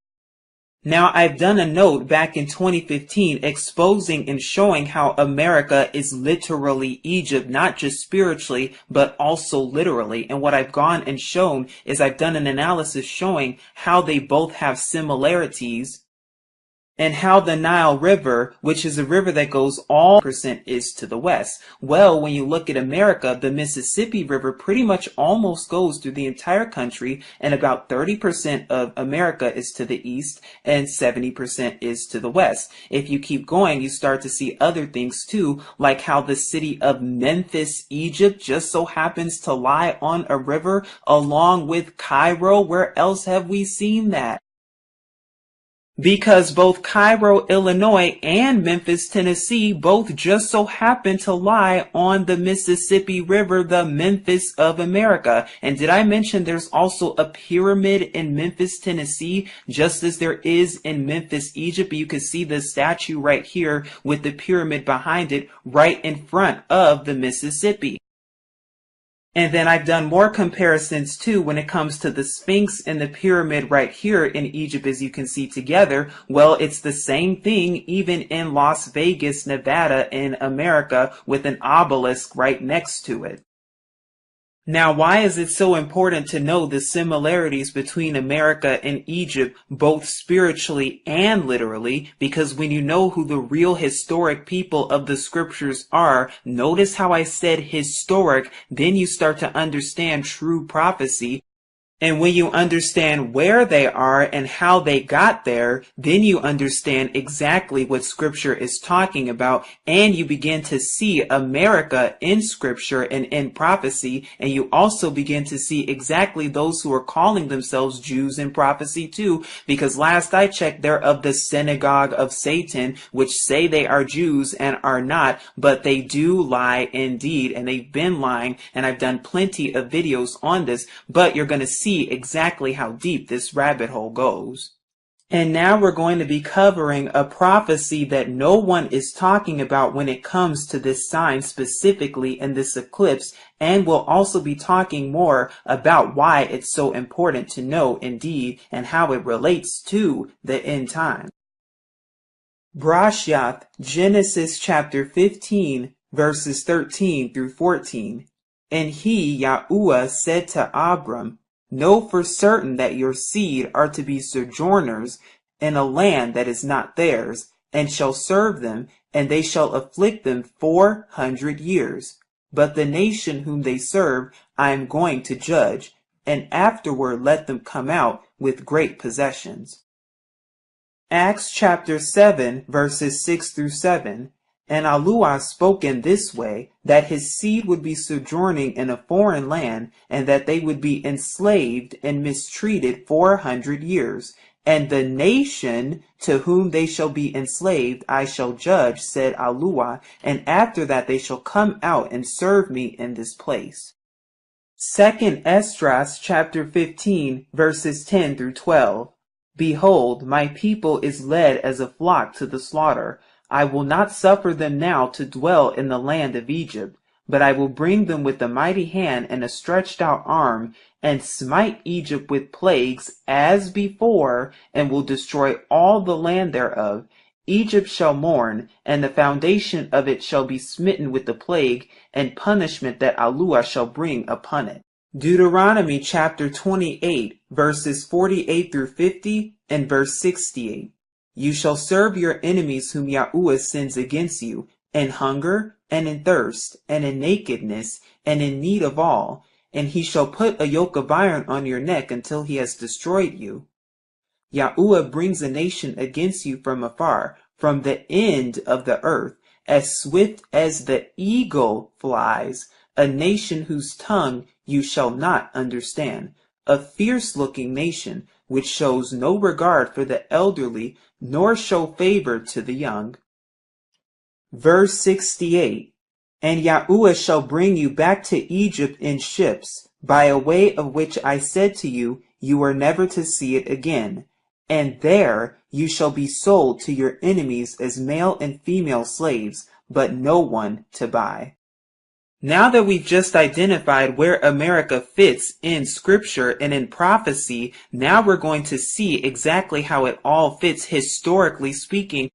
Now, I've done a note back in 2015 exposing and showing how America is literally Egypt, not just spiritually, but also literally. And what I've gone and shown is I've done an analysis showing how they both have similarities, and how the Nile River, which is a river that goes all % is to the west. Well, when you look at America, the Mississippi River pretty much almost goes through the entire country, and about 30% of America is to the east and 70% is to the west. If you keep going, you start to see other things too, like how the city of Memphis, Egypt just so happens to lie on a river along with Cairo. Where else have we seen that? Because both Cairo, Illinois and Memphis, Tennessee both just so happen to lie on the Mississippi River, the Memphis of America. And did I mention there's also a pyramid in Memphis, Tennessee, just as there is in Memphis, Egypt? You can see the statue right here with the pyramid behind it right in front of the Mississippi. And then I've done more comparisons too when it comes to the Sphinx and the pyramid right here in Egypt, as you can see together. Well, it's the same thing even in Las Vegas, Nevada in America with an obelisk right next to it. Now, why is it so important to know the similarities between America and Egypt, both spiritually and literally? Because when you know who the real historic people of the scriptures are, notice how I said historic, then you start to understand true prophecy. And when you understand where they are and how they got there, then you understand exactly what Scripture is talking about, and you begin to see America in Scripture and in prophecy, and you also begin to see exactly those who are calling themselves Jews in prophecy too, because last I checked, they're of the synagogue of Satan, which say they are Jews and are not, but they do lie indeed, and they've been lying, and I've done plenty of videos on this, but you're going to see exactly how deep this rabbit hole goes. And now we're going to be covering a prophecy that no one is talking about when it comes to this sign specifically in this eclipse, and we'll also be talking more about why it's so important to know indeed and how it relates to the end time. Brashath, Genesis chapter 15, verses 13 through 14. And he, Yahuwah, said to Abram, know for certain that your seed are to be sojourners in a land that is not theirs, and shall serve them, and they shall afflict them 400 years. But the nation whom they serve I am going to judge, and afterward let them come out with great possessions. Acts chapter 7 verses 6 through 7. And Allah spoke in this way, that his seed would be sojourning in a foreign land, and that they would be enslaved and mistreated 400 years. And the nation to whom they shall be enslaved I shall judge, said Allah, and after that they shall come out and serve me in this place. 2 Esdras chapter 15 verses 10 through 12. Behold, my people is led as a flock to the slaughter. I will not suffer them now to dwell in the land of Egypt, but I will bring them with a mighty hand and a stretched out arm, and smite Egypt with plagues as before, and will destroy all the land thereof. Egypt shall mourn, and the foundation of it shall be smitten with the plague and punishment that Allah shall bring upon it. Deuteronomy chapter 28 verses 48 through 50 and verse 68. You shall serve your enemies whom Yahuwah sends against you, in hunger, and in thirst, and in nakedness, and in need of all, and he shall put a yoke of iron on your neck until he has destroyed you. Yahuwah brings a nation against you from afar, from the end of the earth, as swift as the eagle flies, a nation whose tongue you shall not understand, a fierce-looking nation, which shows no regard for the elderly, nor show favor to the young. Verse 68. And Yahuwah shall bring you back to Egypt in ships, by a way of which I said to you, you are never to see it again. And there you shall be sold to your enemies as male and female slaves, but no one to buy. Now that we've just identified where America fits in scripture and in prophecy, now we're going to see exactly how it all fits historically speaking.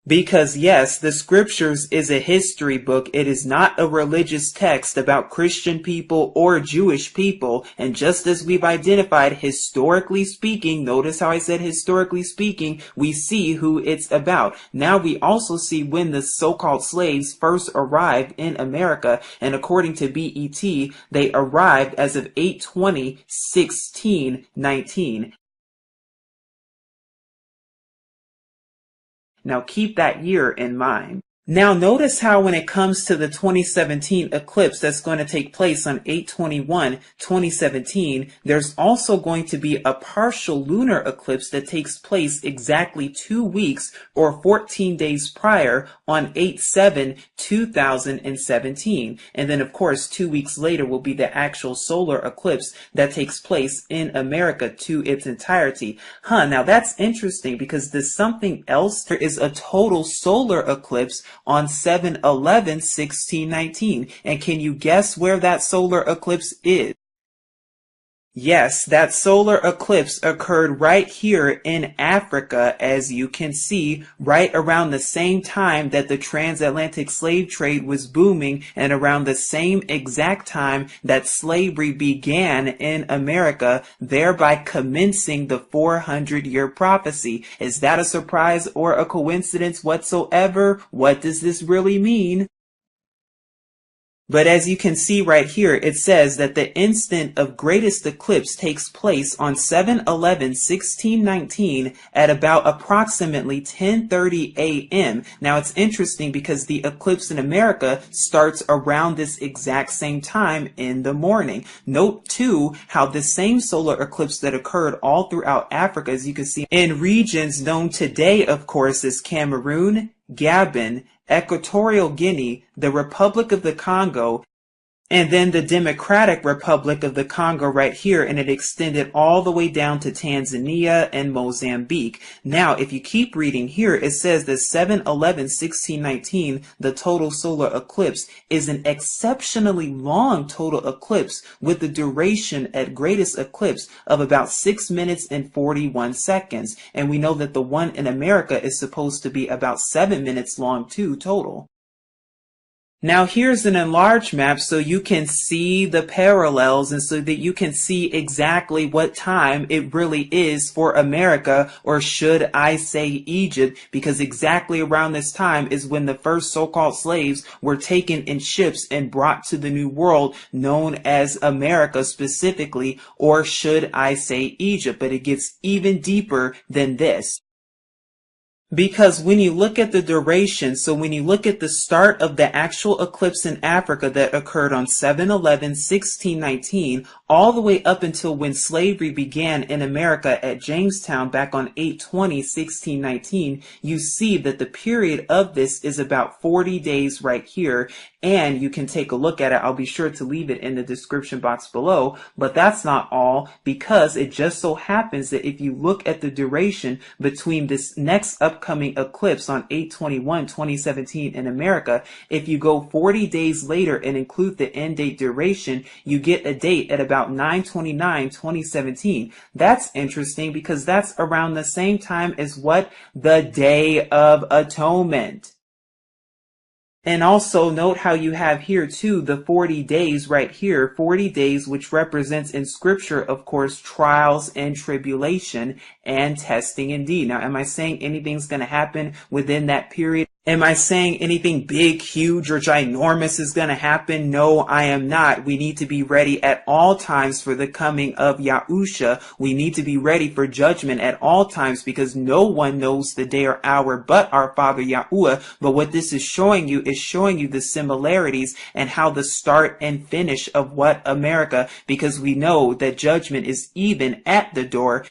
Because yes, the scriptures is a history book. It is not a religious text about Christian people or Jewish people. And just as we've identified historically speaking, notice how I said historically speaking, we see who it's about. Now we also see when the so-called slaves first arrived in America. And according to BET, they arrived as of 8/20/1619. Now keep that year in mind. Now notice how when it comes to the 2017 eclipse that's going to take place on 8/21/2017, there's also going to be a partial lunar eclipse that takes place exactly 2 weeks or 14 days prior on 8/7/2017. And then of course 2 weeks later will be the actual solar eclipse that takes place in America to its entirety. Now that's interesting because there's something else. There is a total solar eclipse on 7/11/1619. And can you guess where that solar eclipse is? Yes, that solar eclipse occurred right here in Africa, as you can see, right around the same time that the transatlantic slave trade was booming and around the same exact time that slavery began in America, thereby commencing the 400-year prophecy. Is that a surprise or a coincidence whatsoever? What does this really mean? But as you can see right here, it says that the instant of greatest eclipse takes place on 7/11/1619 at about approximately 10:30 a.m. Now it's interesting because the eclipse in America starts around this exact same time in the morning. Note too how the same solar eclipse that occurred all throughout Africa, as you can see, in regions known today, of course, as Cameroon, Gabon, Equatorial Guinea, the Republic of the Congo, and then the Democratic Republic of the Congo right here, and it extended all the way down to Tanzania and Mozambique. Now, if you keep reading here, it says that 7/11/1619, the total solar eclipse, is an exceptionally long total eclipse with the duration at greatest eclipse of about 6 minutes and 41 seconds. And we know that the one in America is supposed to be about 7 minutes long too total. Now here's an enlarged map so you can see the parallels and so that you can see exactly what time it really is for America, or should I say Egypt, because exactly around this time is when the first so-called slaves were taken in ships and brought to the New World known as America specifically, or should I say Egypt, but it gets even deeper than this. Because when you look at the duration, so when you look at the start of the actual eclipse in Africa that occurred on 7/11/1619, all the way up until when slavery began in America at Jamestown back on 8/20/1619, you see that the period of this is about 40 days right here. And you can take a look at it. I'll be sure to leave it in the description box below. But that's not all, because it just so happens that if you look at the duration between this next upcoming eclipse on 8/21/2017 in America, if you go 40 days later and include the end date duration, you get a date at about 9/29/2017. That's interesting because that's around the same time as what? The Day of Atonement. And also note how you have here too the 40 days right here, 40 days, which represents in scripture, of course, trials and tribulation and testing indeed. Now, am I saying anything's going to happen within that period? Am I saying anything big, huge, or ginormous is going to happen? No, I am not. We need to be ready at all times for the coming of Yahusha. We need to be ready for judgment at all times, because no one knows the day or hour but our Father Yahuwah. But what this is showing you is showing you the similarities and how the start and finish of what America, because we know that judgment is even at the door.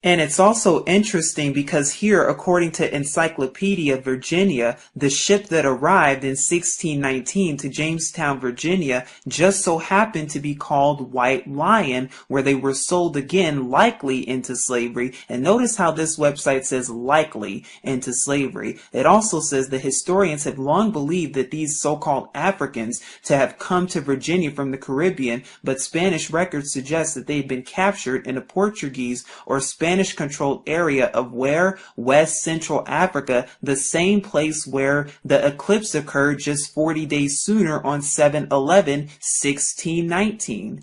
And it's also interesting because here, according to Encyclopedia Virginia, the ship that arrived in 1619 to Jamestown, Virginia, just so happened to be called White Lion, where they were sold again likely into slavery. And notice how this website says likely into slavery. It also says the historians have long believed that these so-called Africans to have come to Virginia from the Caribbean, but Spanish records suggest that they had been captured in a Portuguese or Spanish-controlled area of where? West Central Africa, the same place where the eclipse occurred just 40 days sooner on 7/11/1619.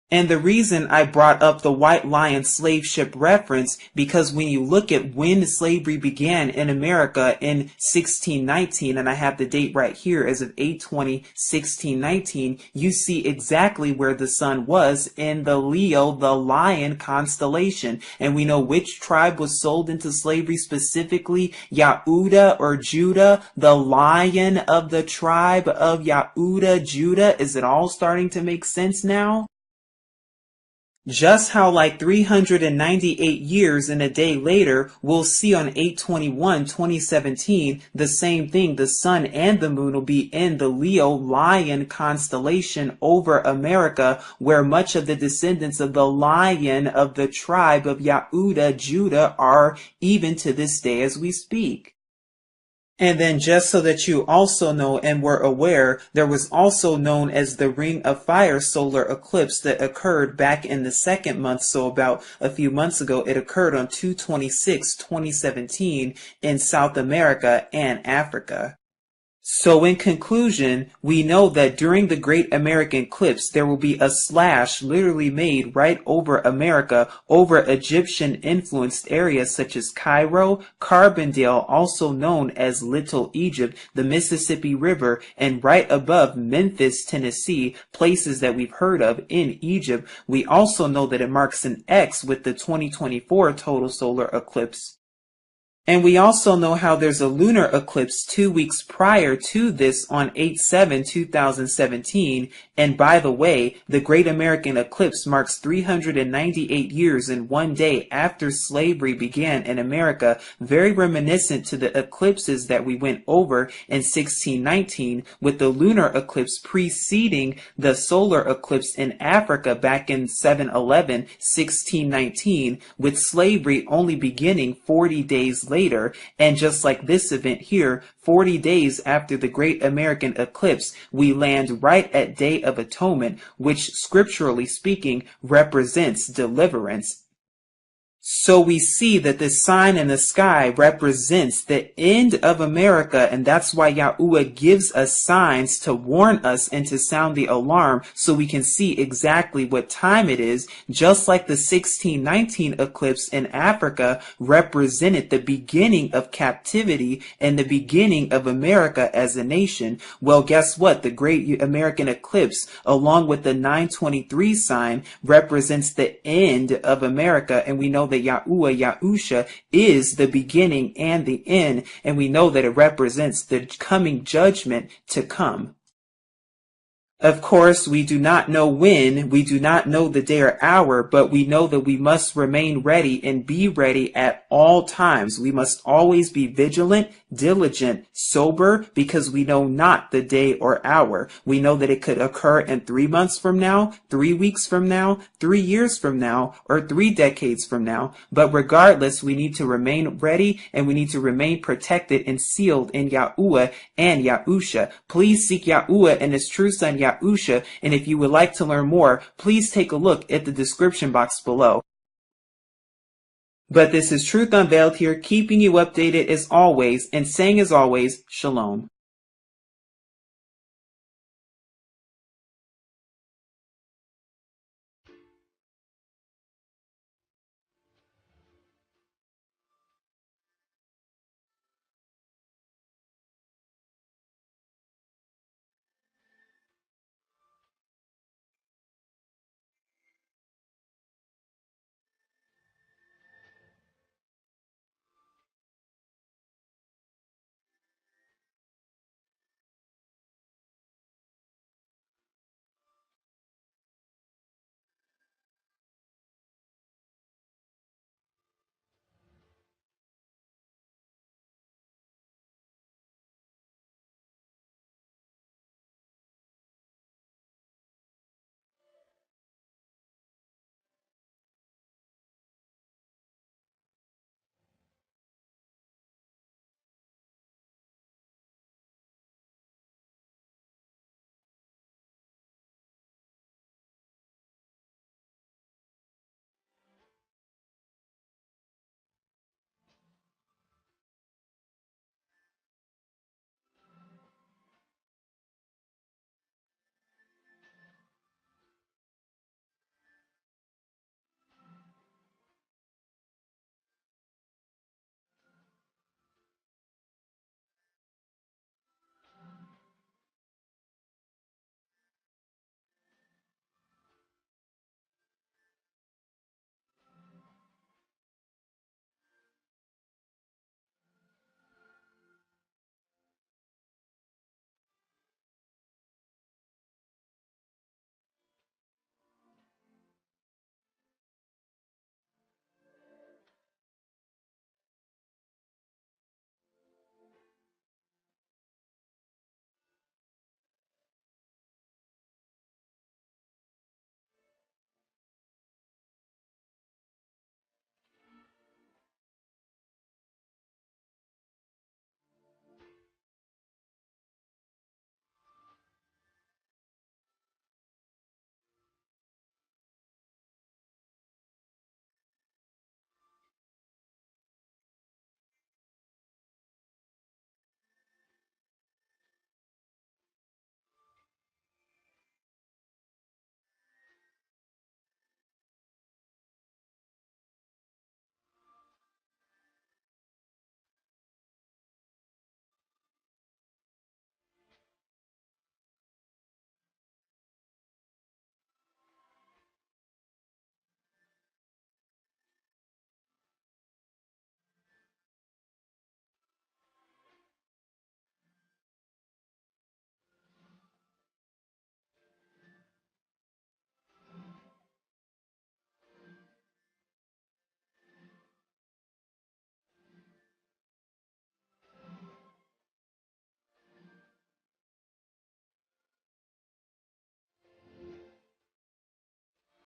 And the reason I brought up the White Lion slave ship reference, because when you look at when slavery began in America in 1619, and I have the date right here as of 8/20/1619, you see exactly where the sun was in the Leo, the Lion constellation. And we know which tribe was sold into slavery specifically, Yahuda or Judah, the lion of the tribe of Yahuda, Judah. Is it all starting to make sense now? Just how like 398 years and a day later, we'll see on 8/21/2017, the same thing, the sun and the moon will be in the Leo Lion constellation over America, where much of the descendants of the lion of the tribe of Yahuda, Judah, are even to this day as we speak. And then just so that you also know and were aware, there was also known as the Ring of Fire solar eclipse that occurred back in the second month, so about a few months ago. It occurred on 2/26/2017 in South America and Africa. So in conclusion, we know that during the Great American Eclipse, there will be a slash literally made right over America, over Egyptian-influenced areas such as Cairo, Carbondale, also known as Little Egypt, the Mississippi River, and right above Memphis, Tennessee, places that we've heard of in Egypt. We also know that it marks an X with the 2024 total solar eclipse. And we also know how there's a lunar eclipse 2 weeks prior to this on 8/7/2017. And by the way, the Great American Eclipse marks 398 years and 1 day after slavery began in America, very reminiscent to the eclipses that we went over in 1619, with the lunar eclipse preceding the solar eclipse in Africa back in 7/11/1619, with slavery only beginning 40 days later. And just like this event here, 40 days after the Great American Eclipse, we land right at Day of Atonement, which scripturally speaking represents deliverance. So we see that this sign in the sky represents the end of America, and that's why Yahuwah gives us signs to warn us and to sound the alarm so we can see exactly what time it is, just like the 1619 eclipse in Africa represented the beginning of captivity and the beginning of America as a nation. Well, guess what? The Great American Eclipse, along with the 923 sign, represents the end of America, and we know that Yahuwah, Yahusha, is the beginning and the end, and we know that it represents the coming judgment to come. Of course, we do not know when, we do not know the day or hour, but we know that we must remain ready and be ready at all times. We must always be vigilant, diligent, sober, because we know not the day or hour. We know that it could occur in 3 months from now, 3 weeks from now, 3 years from now, or 3 decades from now. But regardless, we need to remain ready and we need to remain protected and sealed in Yahuwah and Yahusha. Please seek Yahuwah and his true son Yahusha, and if you would like to learn more, please take a look at the description box below. But this is Truth Unveiled here, keeping you updated as always, and saying as always, Shalom.